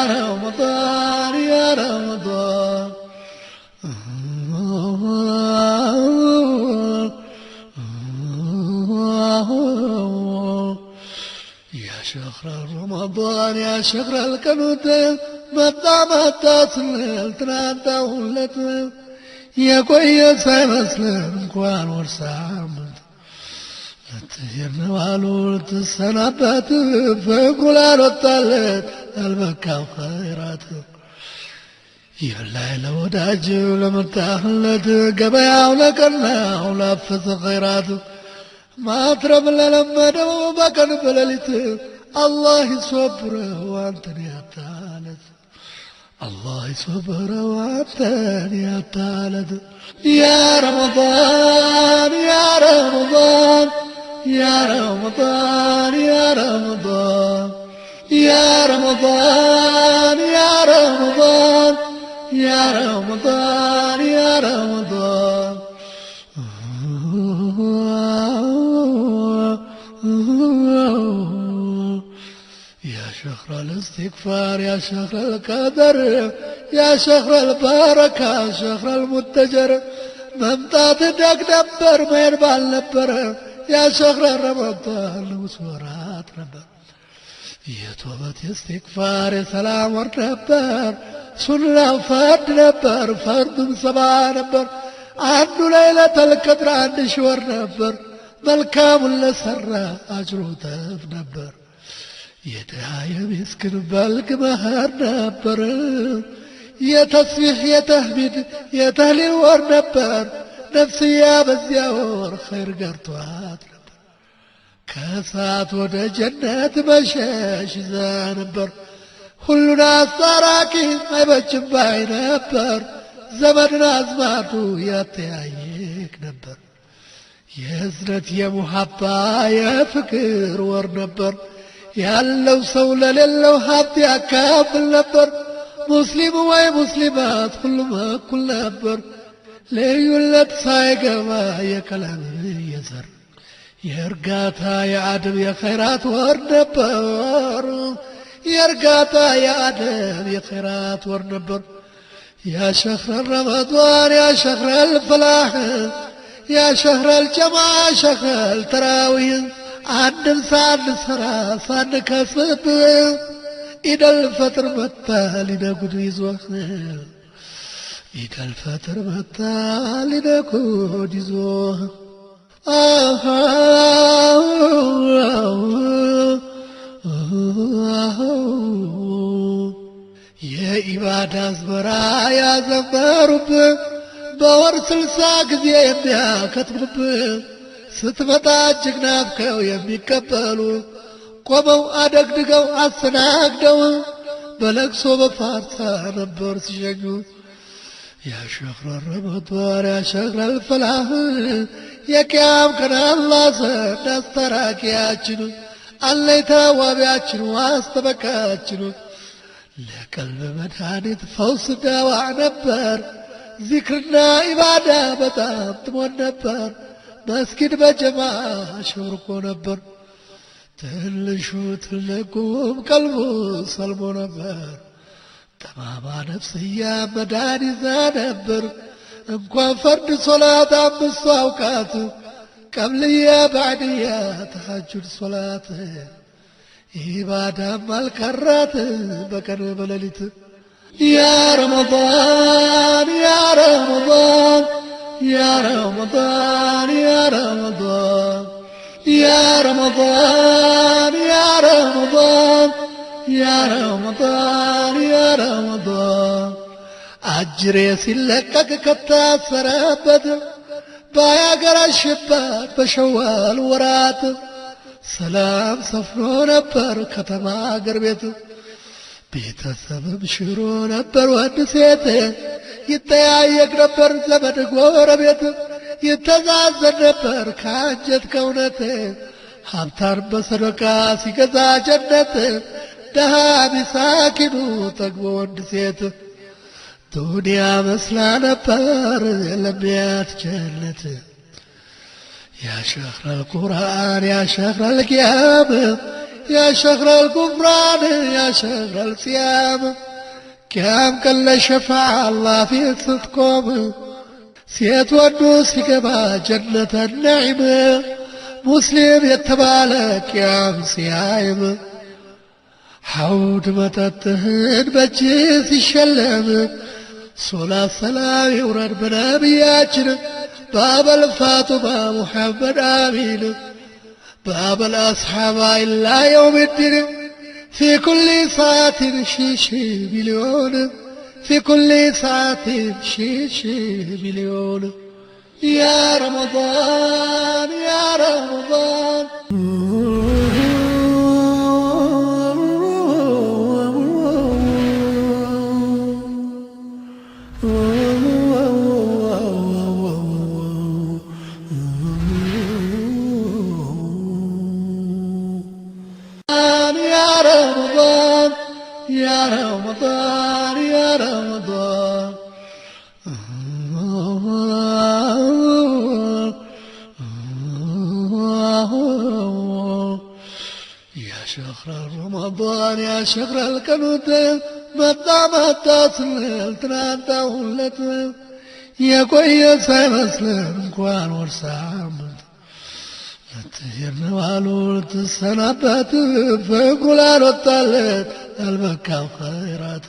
رمضان يا رمضان يا شهر رمضان يا شهر القنوت متى سللتنا تولت يا كويس مسلم እንኳን ወርሳምንት ለተየነዋሉት ሰናበት ፍቅሩ ላልወጣለት አልበቃው ኸይራት የላይ ለወዳጅ ለመጣህለት ገበያው ለቀናው ላፈሰ ኸይራት ማትረብ ለለመደው በቀን በሌሊት አላህ ይሶብረው አንተን ያታለት الله يصبر وعدان يا طالب يا رمضان يا رمضان يا رمضان يا رمضان يا رمضان يا رمضان يا رمضان يا رمضان يا شهر الاستغفار يا شهر القدر يا شهر البركة شهر المتجر ممتات دق نبر ما يربال نبر يا شهر رمضان وسورات نبر يا توبة استغفار يا سلام نبر سنة فرد نبر فرد صباح نبر عنده ليلة القدر عنده شهر نبر ملكام اللي سرى أجره تف نبر يدعى مسكن بالك مهار نبر يا تصفيح يا تهميد يا تهليل ور نبر نفسي يا بزيور خير قرطوات نبر كاسات ودا جنات مشاش زانبر كلنا صاراكي ما يبجم باي نبر زمننا زماتو يا تيايك نبر يا زنت يا محبة يا فكر ور نبر ያለው ሰው ለሌለው ሀብት ያካፍል ነበር ሙስሊም ወይ ሙስሊማት ሁሉም እኩል ነበር ለዩለት ሳይገባ የከላም የዘር የእርጋታ የአደብ የኸይራት ወር ነበር የእርጋታ የአደብ የኸይራት ወር ነበር يا شهر رمضان يا شهر الفلاح يا شهر الجماعة شهر التراويح عندن سعد سرا سعد كسب إذا الفتر متى لنقود يزوخ إذا الفتر متى لنقود يزوخ يا إبادة زبرا يا زبرب بور سلساك زي يا كتب ስትመጣ እጅግ ናፍቀው የሚቀበሉ ቆመው አደግድገው አስተናግደው በለቅሶ በፋርሳ ነበር ሲሸኙ يا شهر رمضان يا شهر الفلاح يا قيام كان الله ዘንድ አስተራኪያችን አለይታ ዋቢያችን ዋስተበቃችን ለቀልብ መድኃኒት ፈውስ ዳዋ ነበር ዚክርና ኢባዳ በጣም ትሞን ነበር مسكين بجماعة شوركو نبر تلشو تلقوم قلبو صلبو نبر تماما نفسيا مداني زانبر انكوان فرد صلاة عم الصاوكات قبليا بعديا تخجر صلاة إبادة مالكرات بكر بللت يا رمضان يا رمضان يا رمضان يا رمضان يا رمضان يا رمضان يا رمضان يا رمضان أجري سلكك كتاسرابد بايا قرشبات بشوال ورات سلام صفرو نبر كتما قربيت ቤተሰብ ሽሮ ነበር ወድሴት ይተያየቅ ነበር ዘመድ ጎረቤት ይተዛዘን ነበር ከአንጀት ከእውነት ሀብታም በሰደቃ ሲገዛ ጀነት ደሃ ሚሳኪኑ ጠግቦ ወድሴት ዱንያ መስላ ነበር ለሚያት ጀነት يا شهر القرآن يا شهر القيام يا شهر الغفران يا شهر الصيام قيام كل شفاعة الله في صدقكم سيت ودوس كما جنة النعمة مسلم يتبالك يا صيام حود متتهن بجيس الشلم صلاة سلام يورد بنبياتنا باب الفاطمة محمد آمين باب الأصحاب إلا يوم الدين في كل ساعة شي مليون في كل ساعة شي مليون يا رمضان يا رمضان يا رمضان يا رمضان يا شهر رمضان يا شهر القنوت متى سلل تنانتا ولت يا كويس مسلم እንኳን ወርሳምት لتيرنوالو لتسنابات فقولان وطالت البكاو خيرات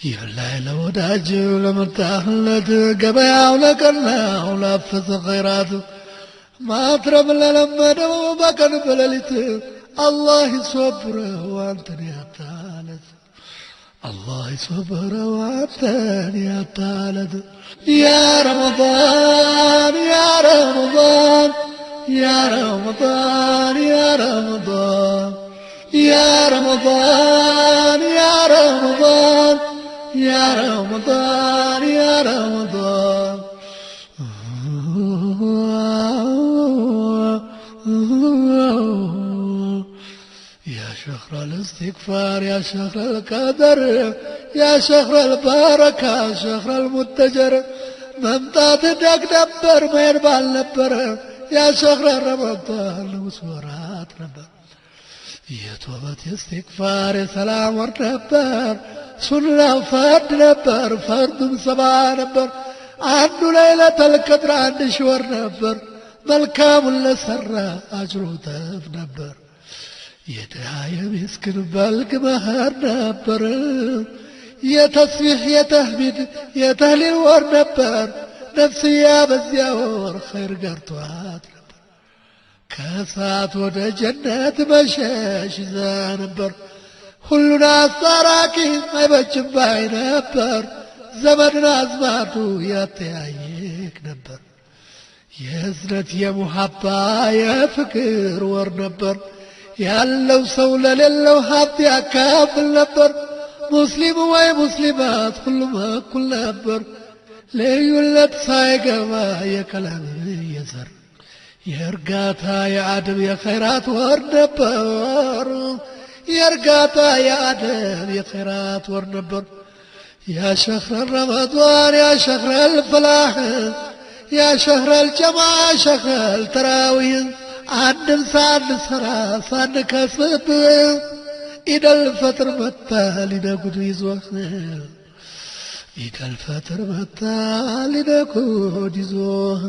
يلا لوداجو لمرتاحلت قبياو لكرناو لافت خيرات ما ترب للمدو بكن بللت الله يصبره وانتني يطالت الله يصبره وانتني يطالت يا رمضان يا رمضان يا رمضان يا رمضان يا رمضان يا رمضان يا رمضان يا رمضان يا شهر الاستغفار يا شهر القدر يا شهر البركة شهر المتجر ممتاز دق نبر ما يربال نبر يا شهر رمضان وسورات نبر يا توبة استغفار يا سلام ورد نبر سنة فرد نبر فرد سبع نبر عنده ليلة القدر عند شور نبر ملكام لسرى أجره تف نبر يدعى مسكن بلق مهر نبر يا تسبيح يا تهميد يا تهليل ور نبر نفسي يا بزياور خير قرطوات نبر كاسات ود جنات مشاش ذا نبر كلنا صراكي ما يبجم باي نبر زمننا زمانو يا تيايك نبر يا زنت يا محبة يا فكر ور نبر ያለው ሰው ለሌለው ሀብት ያካፍል ነበር ሙስሊም ወይ ሙስሊማት ሁሉም እኩል ነበር ልዩነት ሳይገባ የከላም የዘር የእርጋታ የአደብ የኸይራት ወር ነበር የእርጋታ የአደብ የኸይራት ወር ነበር يا شهر رمضان يا شهر الفلاح يا شهر الجماعة شهر التراويح عندن سعد سرا صاد كسب إذا الفتر متى لنقود يزوخ إذا الفتر متى لنقود يزوخ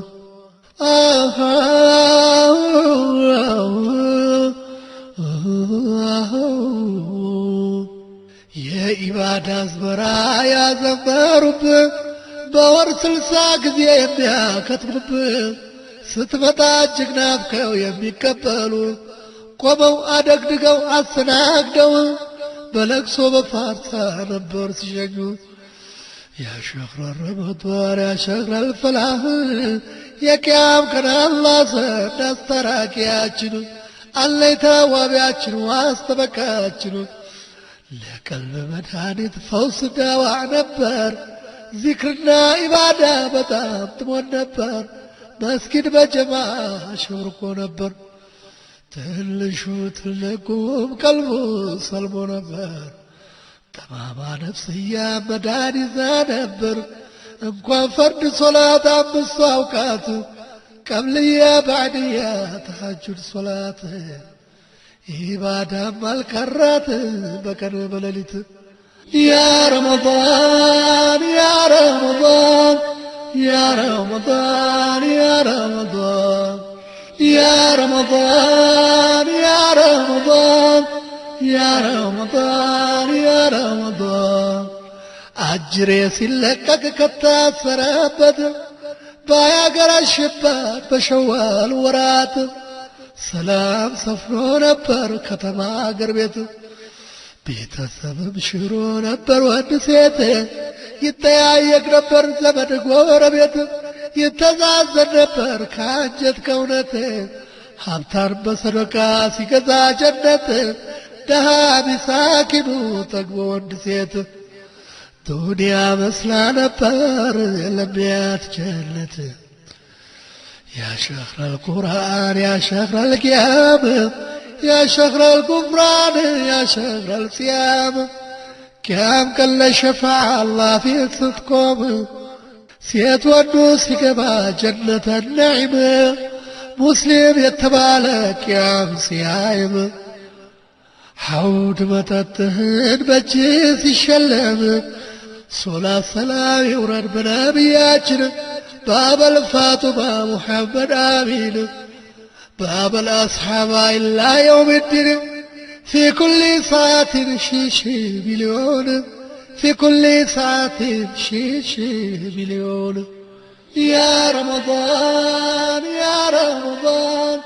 يا إبادة زبرا يا زفارب باور سلساك زي يا كتب ስትመጣ እጅግ ናፍቀው የሚቀበሉ ቆመው አደግድገው አስተናግደው በለቅሶ በፋርታ ነበር ሲሸኙ يا شهر رمضان يا شهر الفلاح يا قيام كان الله ዘንድ አስታራቂያችን አለይታ ዋቢያችን ዋስተበቃችን ለቀልብ መድኃኒት ፈውስ ዳዋ ነበር ዚክርና ኢባዳ በጣም ትሞን ነበር مسكين بجماعة شوركو نبر تلشو تلقوم قلبو صلبو نبر تماما نفسيا مداني زانبر انكوان فرد صلاة عمس اوقات قبليا بعديا تحجر صلاة ኢባዳም አልቀራት በቀን በሌሊት ያ ረመዳን ያ ረመዳን ያ ረመዳን ያ ረመዳን ያ ረመዳን ያ ረመዳን ያ ረመዳን ያ ረመዳን አጅሬ ሲለቀቅ ከታሰረበት ባያገረሽበት በሸዋል ወራት ሰላም ሰፍኖ ነበር ከተማ አገር ቤት ቤተሰብም ሽሮ ነበር ወንድ ሴት ይጠያየቅ ነበር ዘመድ ጎረቤት ይተዛዘን ነበር ከአንጀት ከእውነት ሀብታም በሰደቃ ሲገዛ ጀነት ደሃ ሚሳኪኑ ጠግቦ ወንድ ሴት ዱንያ መስላ ነበር ለሚያት ጀነት يا شهر القرآن يا شهر القيام يا شهر الغفران يا شهر الصيام كم كل شفاعة الله في صدقكم سيت والنوس كما جنة النعيم مسلم يتبالك يا مسيايم حود متتهن بجيس الشلم صلاة سلام يورد بنبياتنا باب الفاطمة محمد آمين باب الأصحاب إلا يوم الدين في كل ساعة شي مليون في كل ساعة شي مليون يا رمضان يا رمضان